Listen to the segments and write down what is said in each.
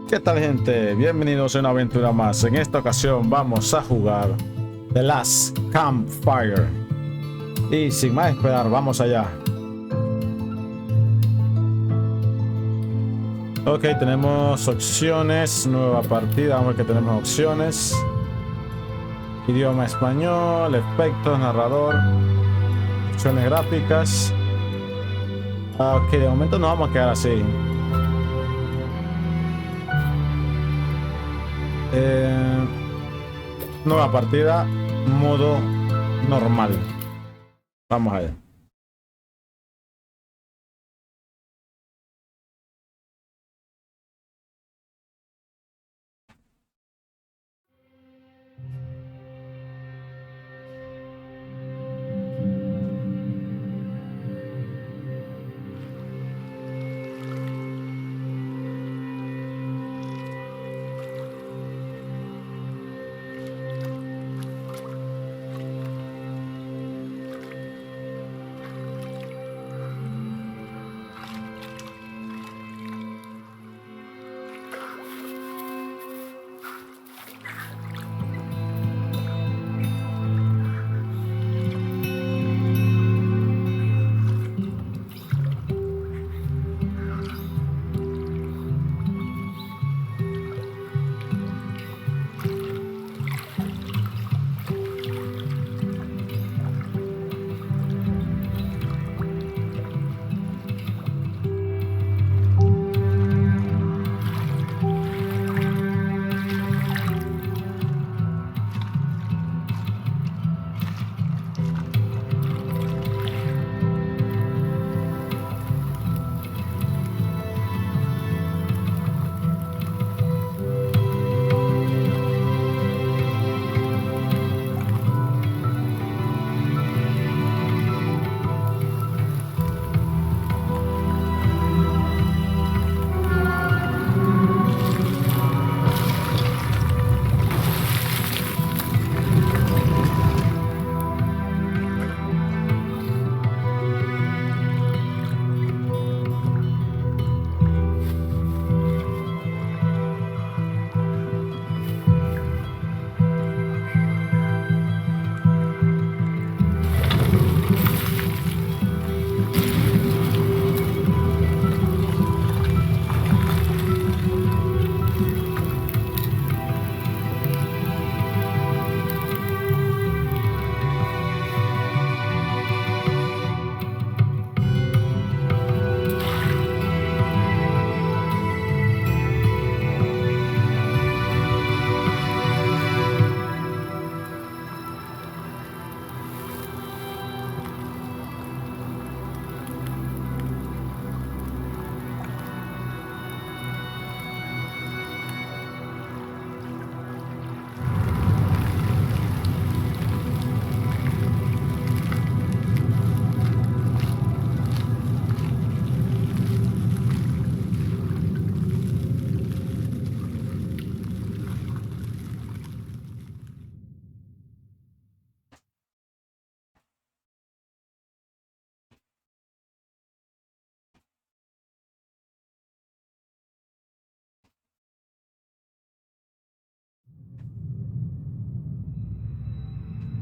¿Qué tal, gente? Bienvenidos a una aventura más. En esta ocasión vamos a jugar The Last Campfire. Y sin más esperar, vamos allá. Ok, tenemos opciones. Nueva partida. Vamos a ver que tenemos opciones. Idioma español, efectos, narrador, opciones gráficas. Ok, de momento nos vamos a quedar así. Nueva partida, modo normal. Vamos allá.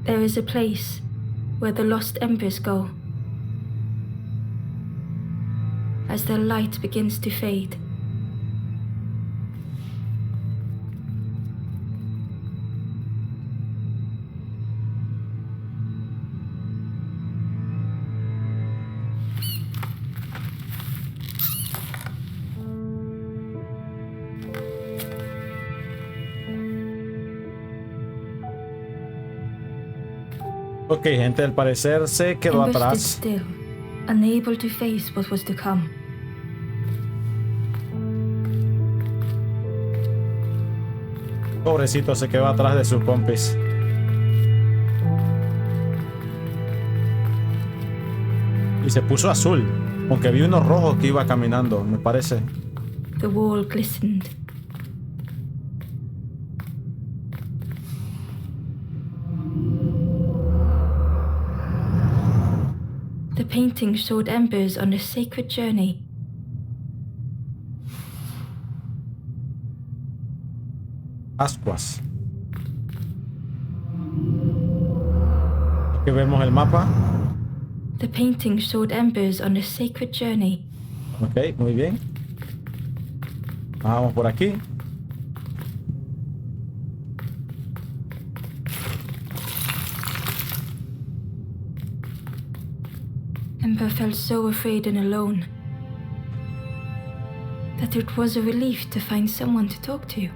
There is a place where the lost embers go. As their light begins to fade, Ok, gente, al parecer se quedó Ember stood atrás. still, unable to face what was to come. Pobrecito, se quedó atrás de sus compis. Y se puso azul, aunque vi unos rojos que iba caminando, me parece. The wall glistened. The painting showed embers on a sacred journey. Ascuas. Aquí vemos el mapa. The painting showed embers on a sacred journey. Ok, muy bien. Vamos por aquí. Ember felt so afraid and alone that it was a relief to find someone to talk to.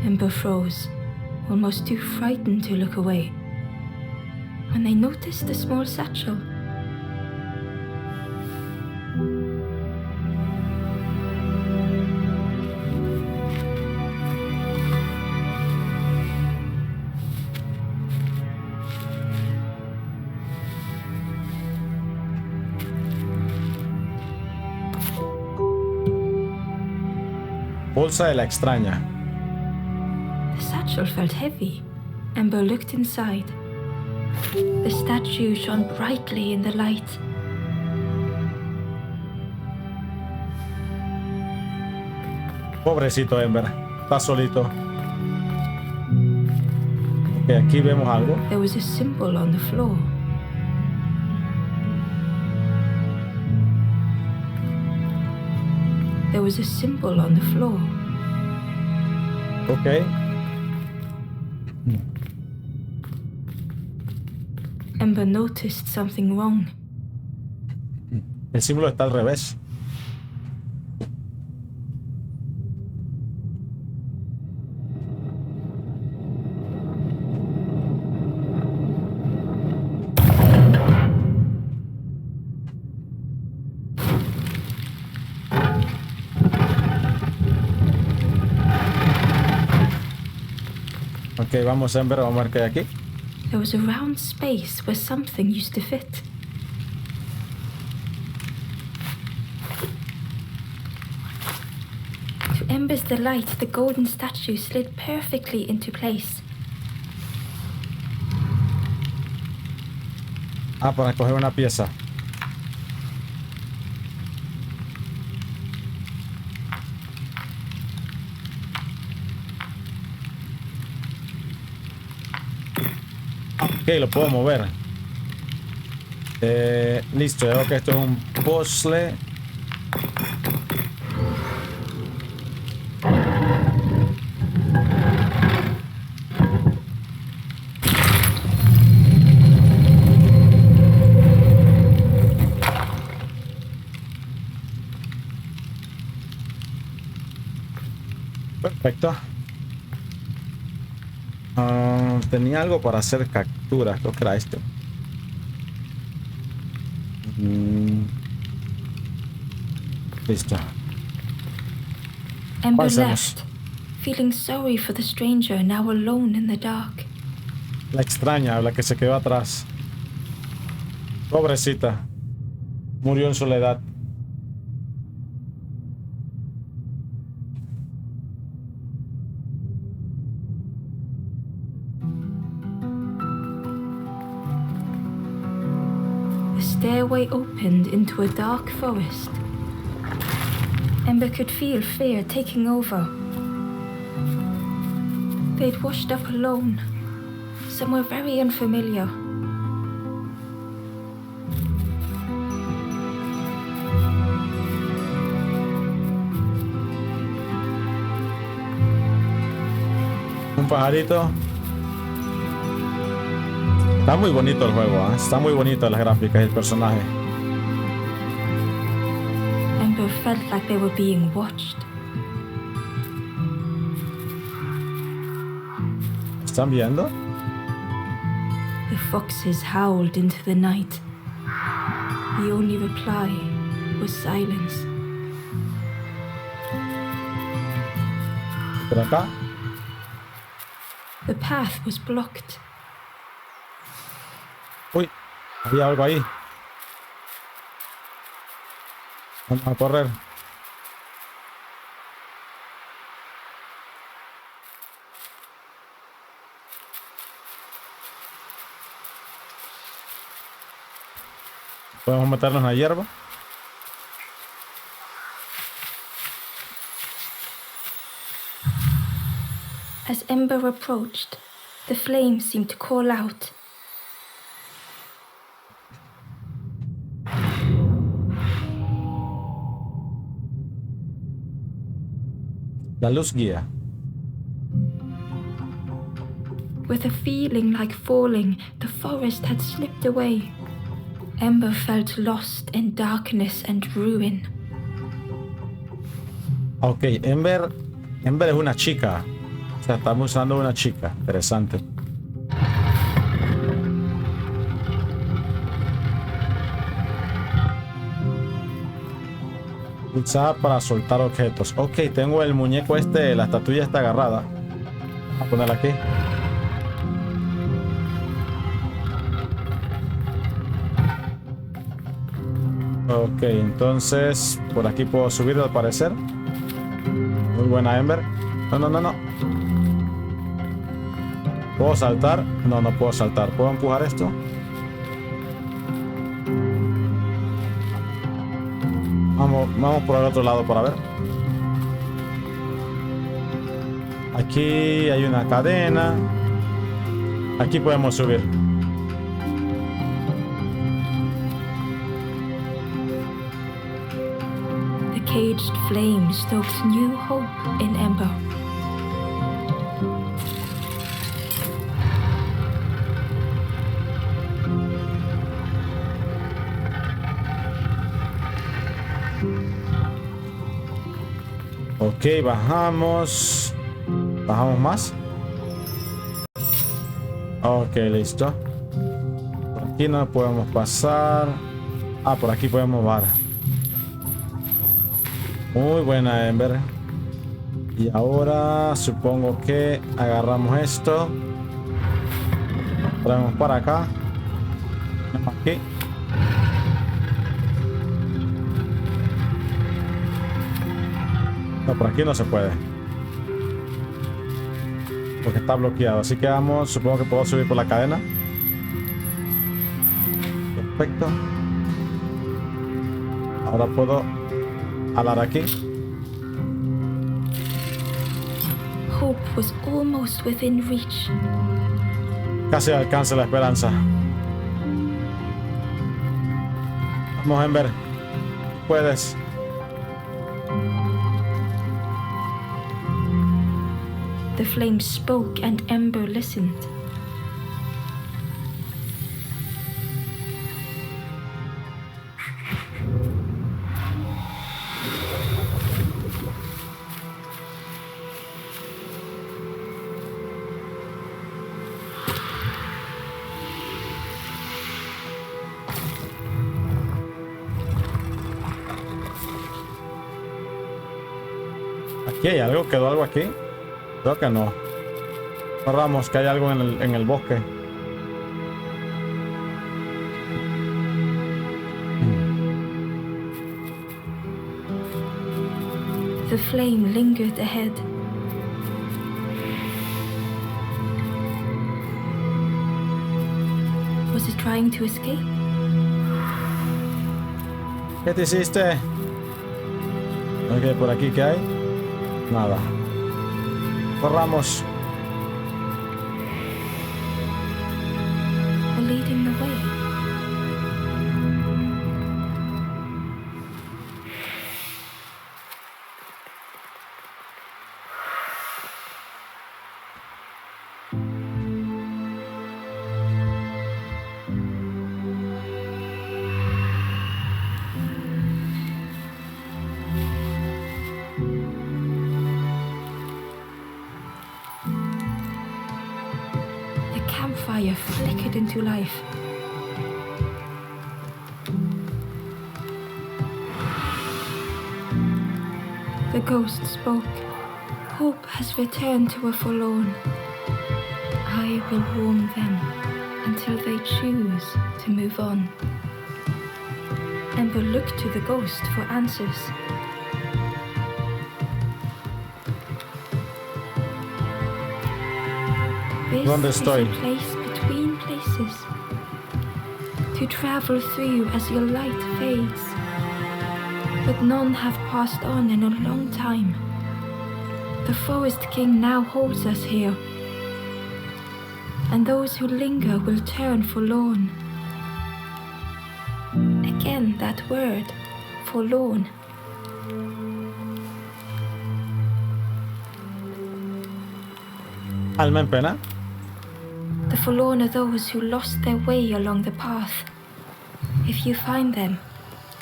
Ember froze, almost too frightened to look away, when they noticed a small satchel. Bolsa de la extraña. The satchel felt heavy. Ember looked inside. The statue shone brightly in the light. Pobrecito Ember. Está solito. Ok, aquí vemos algo. There was a symbol on the floor. There was a symbol on the floor. Ok. Ember noticed something wrong. El símbolo está al revés. Ok, vamos Ember, vamos a ver qué hay aquí. There was a round space where something used to fit. To Ember's delight, the golden statue slid perfectly into place. Ah, para coger una pieza. Ok, lo puedo mover. Listo, veo que esto es un puzzle. Perfecto. Tenía algo para hacer capturas, creo que era esto. Listo. Ember Pasemos. left, feeling sorry for the stranger now alone in the dark. La extraña, la que se quedó atrás. Pobrecita. Murió en soledad. The stairway opened into a dark forest. Ember could feel fear taking over. They'd washed up alone, somewhere very unfamiliar. Un pajarito. Está muy bonito el juego, ¿eh? Está muy bonito las gráficas y el personaje. Ember felt like they were being watched. ¿Están viendo? The foxes howled into the night. The only reply was silence. Por acá. The path was blocked. Uy, había algo ahí. Vamos a correr. Podemos meternos en la hierba. As Ember approached, the flame seemed to call out. La luz guía. With a feeling like falling, the forest had slipped away. Ember felt lost in darkness and ruin. Ok, Ember es una chica. O sea, estamos usando una chica. Interesante. Pulsar para soltar objetos. Ok, tengo el muñeco este, la estatuilla está agarrada. Voy a ponerla aquí. Ok, entonces por aquí puedo subir al parecer. Muy buena, Ember. No. ¿Puedo saltar? No puedo saltar. ¿Puedo empujar esto? Vamos por el otro lado para ver. Aquí hay una cadena. Aquí podemos subir. The caged flame stokes new hope in Ember. Ok, bajamos. ¿Bajamos más? Ok, listo. Por aquí no podemos pasar. Ah, por aquí podemos bajar. Muy buena, Ember. Y ahora supongo que agarramos esto. Traemos para acá. Aquí. No, por aquí no se puede. Porque está bloqueado. Así que vamos, supongo que puedo subir por la cadena. Perfecto. Ahora puedo alar aquí. Hope was almost within reach. Casi alcanza la esperanza. Vamos, Ember. Puedes. The flame spoke and Ember listened. ¿Aquí hay algo? ¿Quedó algo aquí? Creo que no. Corramos, que hay algo en el bosque. The flame lingered ahead. Was it trying to escape? ¿Qué te hiciste? Ok, por aquí, ¿qué hay? Nada. Corramos. Or leading the way? Fire flickered into life. The ghost spoke. Hope has returned to a forlorn. I will warm them until they choose to move on. Ember looked to the ghost for answers. ¿Dónde This estoy? is a place between places, to travel through as your light fades. But none have passed on in a long time. The Forest King now holds us here, and those who linger will turn forlorn. Again, that word, forlorn. Alma en pena. The forlorn are those who lost their way along the path. If you find them,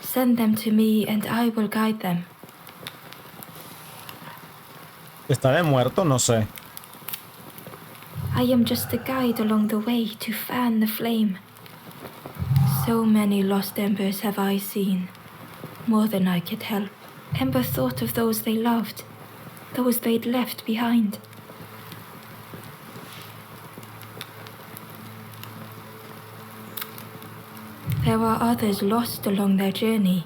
send them to me and I will guide them. ¿Estaré muerto? No sé. I am just a guide along the way to fan the flame. So many lost embers have I seen, more than I could help. Ember thought of those they loved, those they'd left behind. There are others lost along their journey.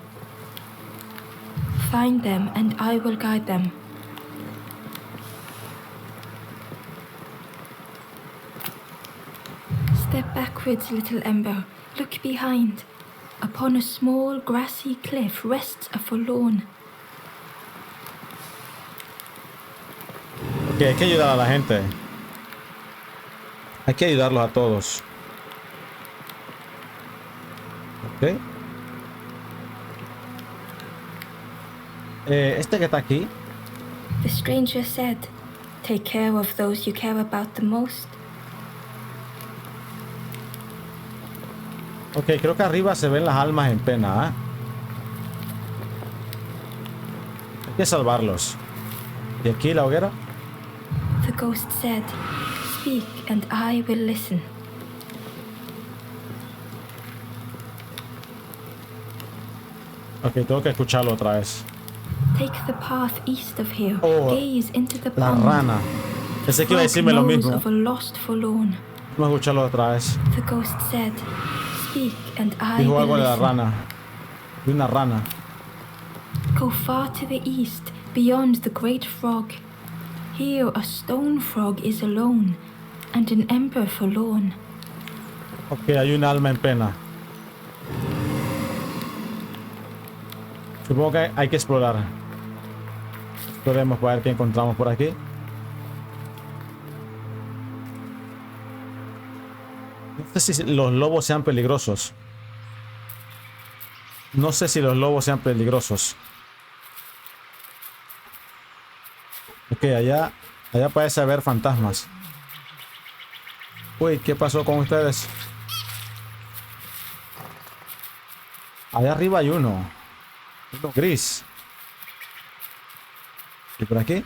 Find them and I will guide them. Step backwards, little Ember. Look behind. Upon a small grassy cliff rests a forlorn. Ok, hay que ayudar a la gente. Hay que ayudarlos a todos. Ok. Este que está aquí. The stranger said, "Take care of those you care about the most." Ok, creo que arriba se ven las almas en pena, ¿eh? Hay que salvarlos. ¿Y aquí la hoguera? The ghost said, "Speak and I will listen." Ok, tengo que escucharlo otra vez. Take the path east of here. Oh, Gaze into the la pond. rana. Pensé que iba a decirme lo mismo. Of a lost forlorn. Vamos a escucharlo otra vez. The ghost said, "Speak and I Dijo will algo de la listen." rana. De una rana. Go far to the east, beyond the great frog. Here a stone frog is alone, and an ember forlorn. Ok, hay un alma en pena. Supongo que hay que explorar. Exploremos para ver qué encontramos por aquí. No sé si los lobos sean peligrosos. No sé si los lobos sean peligrosos. Ok, allá parece haber fantasmas. Uy, ¿qué pasó con ustedes? Allá arriba hay uno. Uno gris. ¿Y por aquí?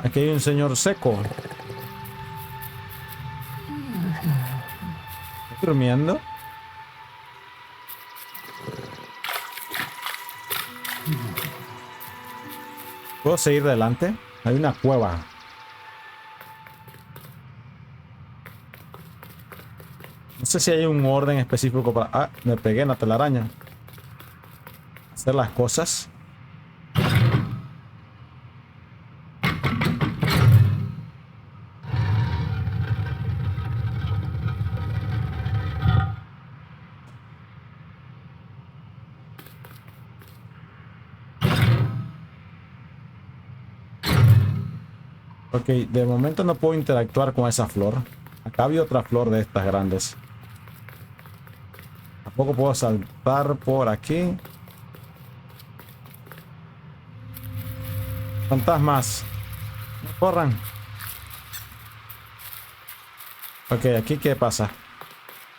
Aquí hay un señor seco. ¿Está durmiendo? ¿Puedo seguir adelante? Hay una cueva. No sé si hay un orden específico para... Ah, me pegué en la telaraña. Hacer las cosas. Ok, de momento no puedo interactuar con esa flor. Acá había otra flor de estas grandes. Tampoco puedo saltar por aquí. Fantasmas. No corran. Ok, aquí qué pasa.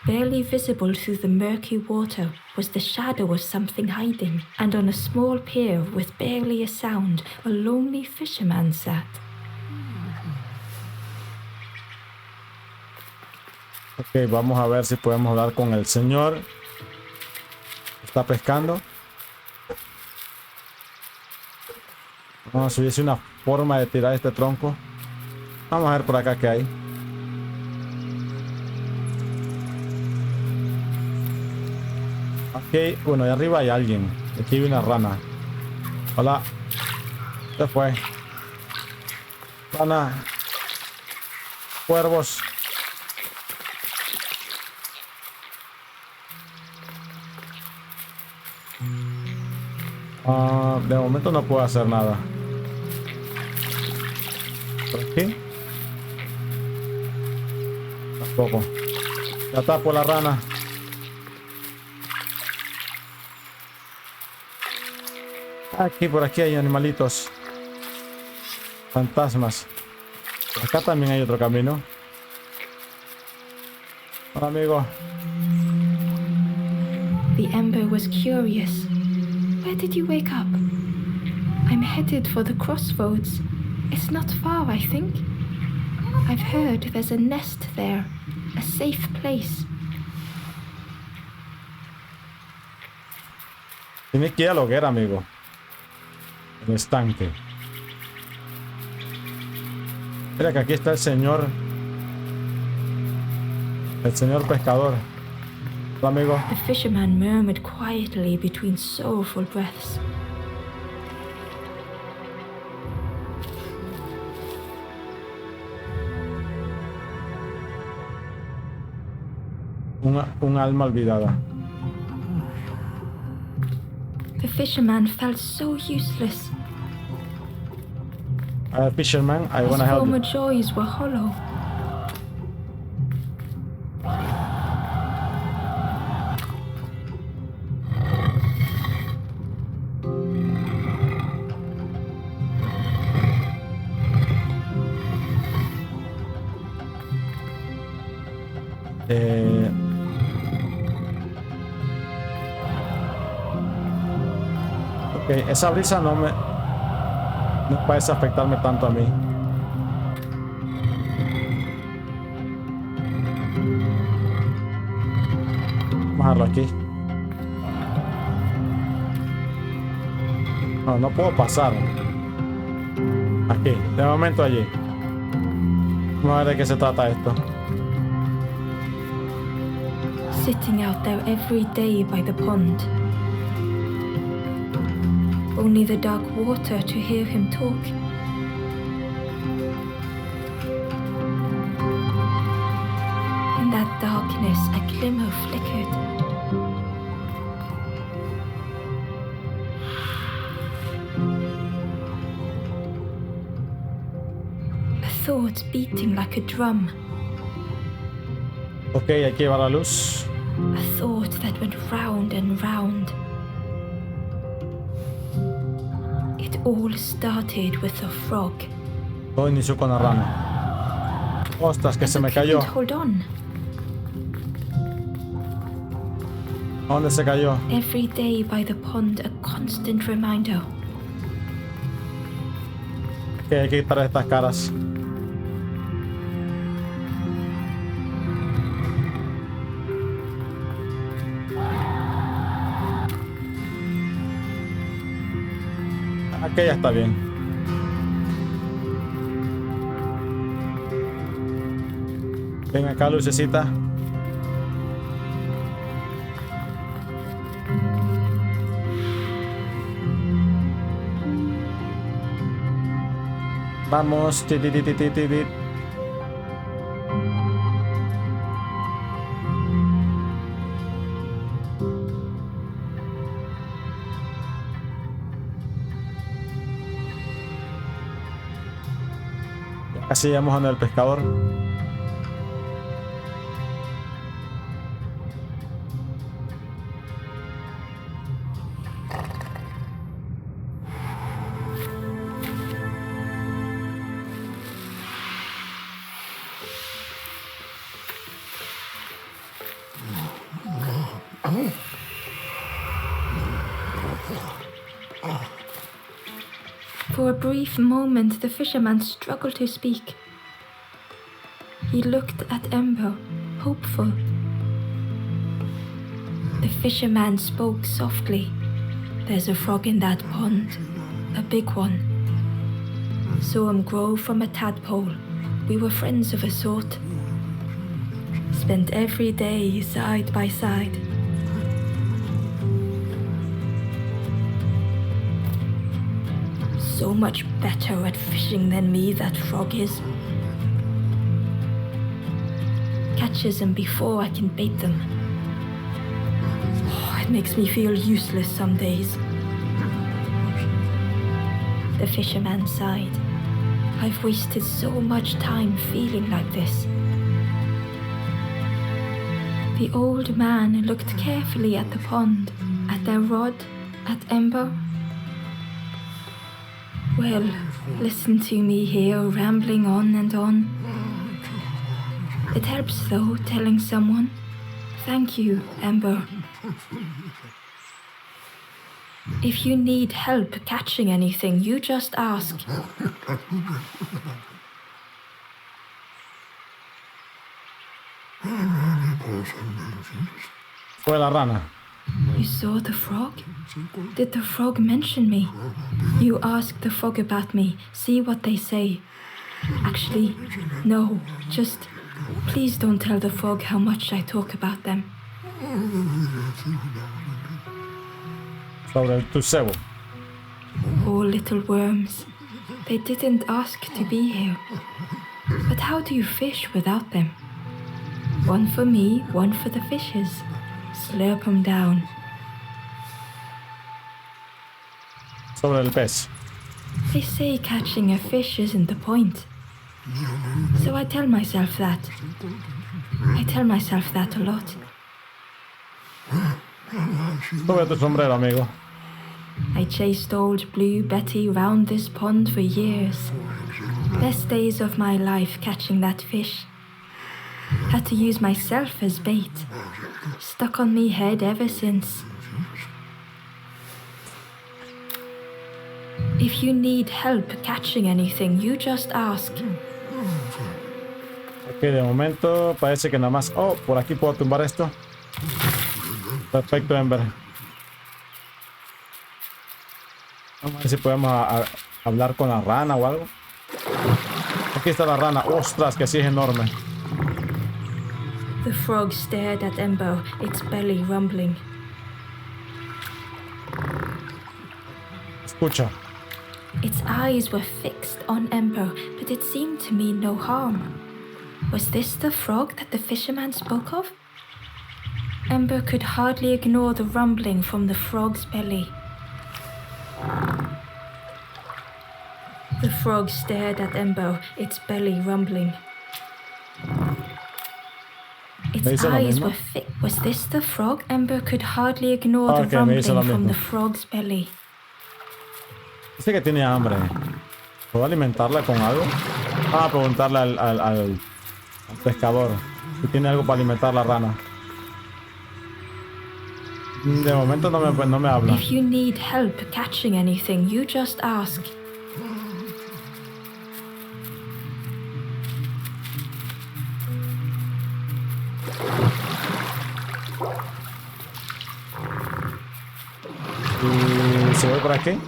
Barely visible through the murky water was the shadow of something hiding, and on a small pier with barely a sound, a lonely fisherman sat. Ok, vamos a ver si podemos hablar con el señor. Está pescando. Vamos a ver si hubiese una forma de tirar este tronco. Vamos a ver por acá qué hay. Aquí, bueno, ahí arriba hay alguien. Aquí hay una rana. Hola. Se fue. Rana. Cuervos. De momento no puedo hacer nada. ¿Por aquí? Tampoco. Ya tapo la rana. Aquí, por aquí hay animalitos. Fantasmas. Por acá también hay otro camino. Hola, amigo. The Ember was curious. Where did you wake up? I'm headed for the crossroads. It's not far, I think. I've heard there's a nest there. A safe place. Tienes que ir a la hoguera, amigo. El estanque. Mira que aquí está el señor. El señor pescador. Hola, amigo. The fisherman murmured quietly between sorrowful breaths. Un alma olvidada. The fisherman felt so useless. Fisherman, I His wanna help former you. joys were hollow. Ok, esa brisa no parece afectarme tanto a mí. Vamos a dejarlo aquí. No puedo pasar. Aquí, de momento allí. Vamos a ver de qué se trata esto. Sitting out there every day by the pond. Only the dark water to hear him talk. In that darkness, a glimmer flickered. A thought beating like a drum. Ok, hay que llevar la luz. A thought that went round and round. It all started with a frog. Todo inició con la rana. Ostras, que se me cayó. Hold on. ¿Dónde se cayó? Every day by the pond, a constant reminder. Ok, hay que quitar estas caras. Aquí ya está bien. Ven acá, lucecita. Vamos. Ti, ti, ti, ti, ti, ti. Casi llegamos donde el pescador. For a brief moment, the fisherman struggled to speak. He looked at Ember, hopeful. The fisherman spoke softly. There's a frog in that pond, a big one. Saw him grow from a tadpole. We were friends of a sort. Spent every day side by side. So much better at fishing than me, that frog is. Catches them before I can bait them. Oh, it makes me feel useless some days. the fisherman sighed. I've wasted so much time feeling like this. The old man looked carefully at the pond, at their rod, at Ember. Well, listen to me here rambling on and on. It helps though, telling someone. Thank you, Ember. If you need help catching anything, you just ask. Fue la rana. You saw the frog? Did the frog mention me? You ask the frog about me, see what they say. Actually, no, just please don't tell the frog how much I talk about them. Sobre tu cebo. Poor little worms. They didn't ask to be here. But how do you fish without them? One for me, one for the fishes. Slurp 'em down. Sobre el pez. They say catching a fish isn't the point. So I tell myself that. I tell myself that a lot. Sobre tu sombrero, amigo. I chased old Blue Betty round this pond for years. Best days of my life catching that fish. Had to use myself as bait. Stuck on me head ever since. If you need help catching anything, you just ask. Ok, de momento parece que nada más... Oh, por aquí puedo tumbar esto. Perfecto, Ember. Vamos a ver si podemos hablar con la rana o algo. Aquí está la rana. Ostras, que sí es enorme. The frog stared at Ember, its belly rumbling. Escucha. Its eyes were fixed on Ember, but it seemed to mean no harm. Was this the frog that the fisherman spoke of? Ember could hardly ignore the rumbling from the frog's belly. The frog stared at Ember, its belly rumbling. Its eyes were fixed. Was this the frog? Ember could hardly ignore the rumbling from the frog's belly. Dice que tiene hambre. ¿Puedo alimentarla con algo? Ah, preguntarle al pescador si tiene algo para alimentar la rana. De momento no me habla. If you need help catching anything, you just ask. ¿Y si voy por aquí?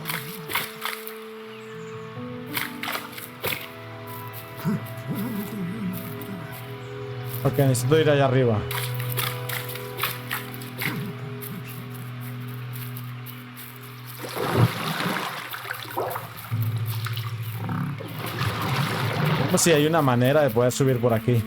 Ok, necesito ir allá arriba. Como si hay una manera de poder subir por aquí.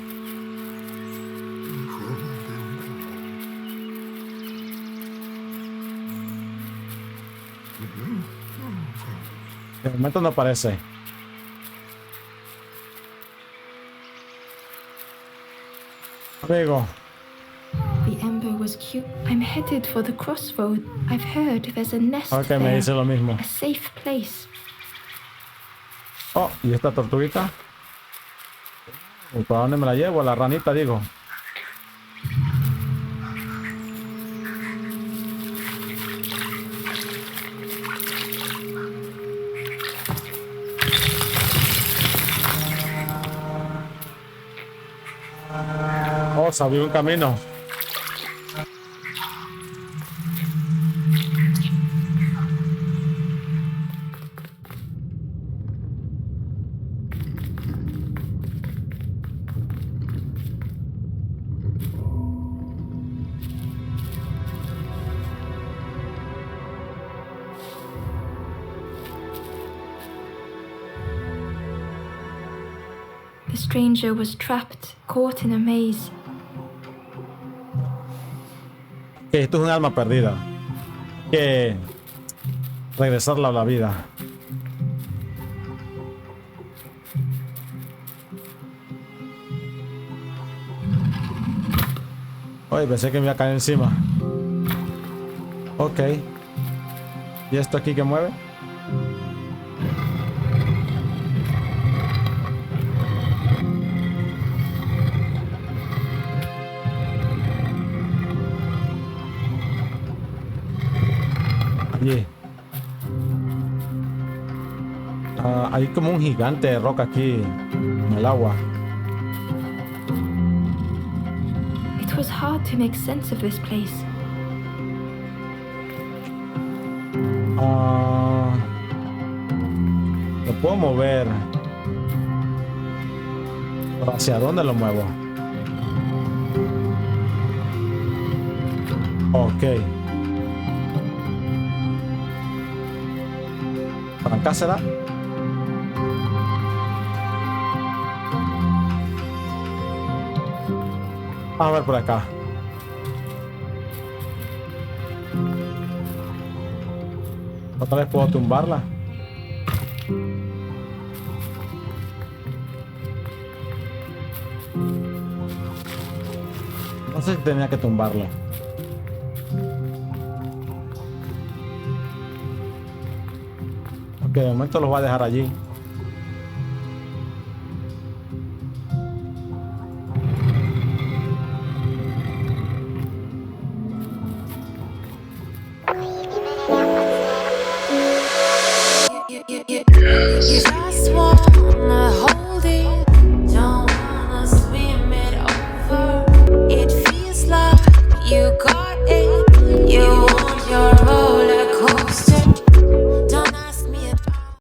De momento no aparece. Amigo. The ember was cute. I'm headed for the crossroad. I've heard there's a nest Okay, me dice lo mismo. A safe place. Oh, ¿y esta tortuguita? ¿Para dónde me la llevo? La ranita, digo. Oh, se abrió un camino. The stranger was trapped, caught in a maze. Esto es un alma perdida. Que regresarla a la vida. Oye, pensé que me iba a caer encima. Ok. ¿Y esto aquí que mueve? Allí. Hay como un gigante de roca aquí en el agua. It was hard to make sense of this place. Lo puedo mover. ¿Pero hacia dónde lo muevo? Ok. ¿Para acá será? Vamos a ver por acá. ¿Otra vez puedo tumbarla? No sé si tenía que tumbarla. Ok, de momento los voy a dejar allí. You just wanna hold